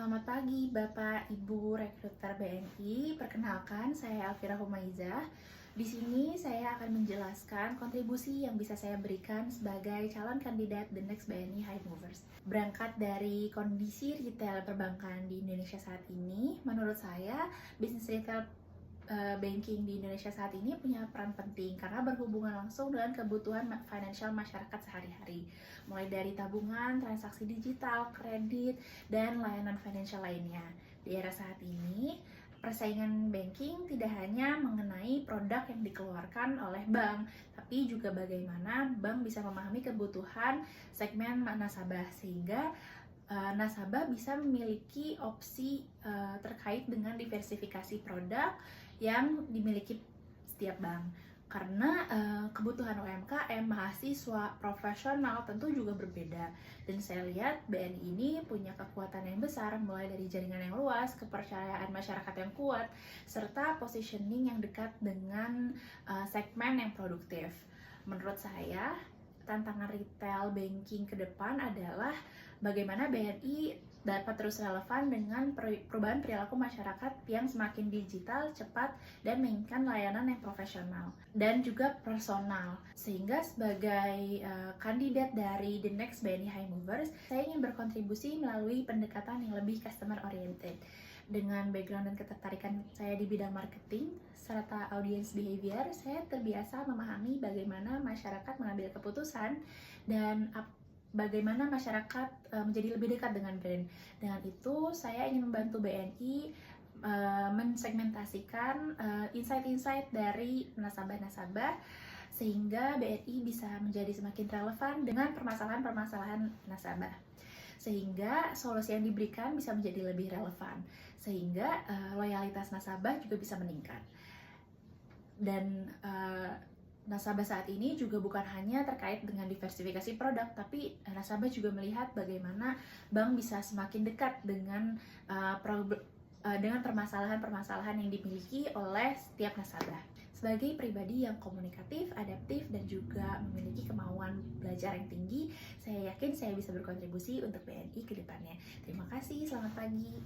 Selamat pagi Bapak Ibu Rekruter BNI. Perkenalkan, saya Alfira Humaizah. Di sini saya akan menjelaskan kontribusi yang bisa saya berikan sebagai calon kandidat The Next BNI High Movers. Berangkat dari kondisi retail perbankan di Indonesia saat ini, menurut saya bisnis retail banking di Indonesia saat ini punya peran penting karena berhubungan langsung dengan kebutuhan financial masyarakat sehari-hari, mulai dari tabungan, transaksi digital, kredit, dan layanan financial lainnya. Di era saat ini, persaingan banking tidak hanya mengenai produk yang dikeluarkan oleh bank, tapi juga bagaimana bank bisa memahami kebutuhan segmen nasabah sehingga nasabah bisa memiliki opsi terkait dengan diversifikasi produk yang dimiliki setiap bank. Karena kebutuhan UMKM, mahasiswa, profesional tentu juga berbeda. Dan saya lihat BNI ini punya kekuatan yang besar, mulai dari jaringan yang luas, kepercayaan masyarakat yang kuat, serta positioning yang dekat dengan segmen yang produktif. Menurut saya, tantangan retail banking ke depan adalah bagaimana BNI dapat terus relevan dengan perubahan perilaku masyarakat yang semakin digital, cepat, dan menginginkan layanan yang profesional dan juga personal. Sehingga sebagai kandidat dari The Next BNI High Movers, saya ingin berkontribusi melalui pendekatan yang lebih customer oriented. Dengan background dan ketertarikan saya di bidang marketing serta audience behavior, saya terbiasa memahami bagaimana masyarakat mengambil keputusan dan bagaimana masyarakat menjadi lebih dekat dengan brand. Dengan itu, saya ingin membantu BNI mensegmentasikan insight-insight dari nasabah-nasabah sehingga BNI bisa menjadi semakin relevan dengan permasalahan-permasalahan nasabah. Sehingga solusi yang diberikan bisa menjadi lebih relevan, sehingga loyalitas nasabah juga bisa meningkat. Dan nasabah saat ini juga bukan hanya terkait dengan diversifikasi produk, tapi nasabah juga melihat bagaimana bank bisa semakin dekat dengan permasalahan-permasalahan yang dimiliki oleh setiap nasabah. Sebagai pribadi yang komunikatif, adaptif, dan juga memiliki kemauan belajar yang tinggi, saya yakin saya bisa berkontribusi untuk BNI ke depannya. Terima kasih, selamat pagi.